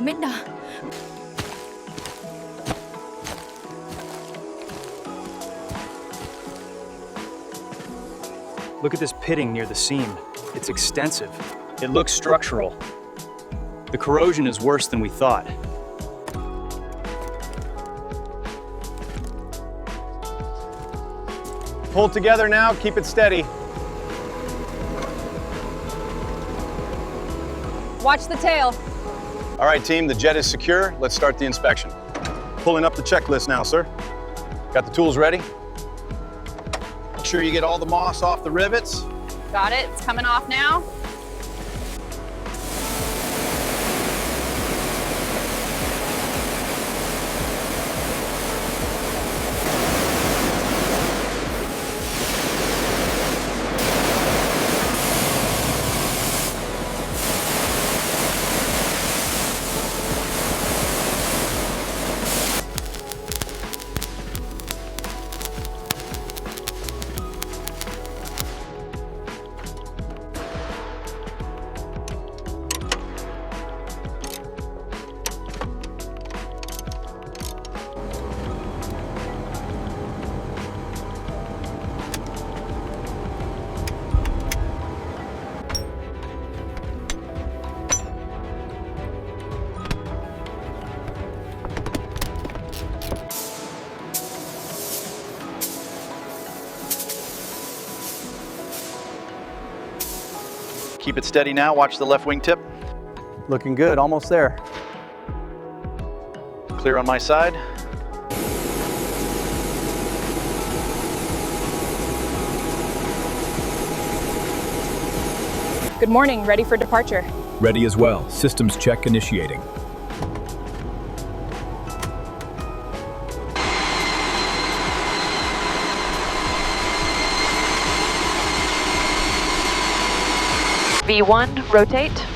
gamit na. Look at this pitting near the seam. It's extensive. It looks structural. The corrosion is worse than we thought. Pull together now, keep it steady. Watch the tail. All right, team, the jet is secure. Let's start the inspection. Pulling up the checklist now, sir. Got the tools ready? Make sure you get all the moss off the rivets. Got it. It's coming off now. Keep it steady now, watch the left wing tip. Looking good, almost there. Clear on my side. Good morning. Ready for departure. Ready as well. Systems check initiating. V1, rotate.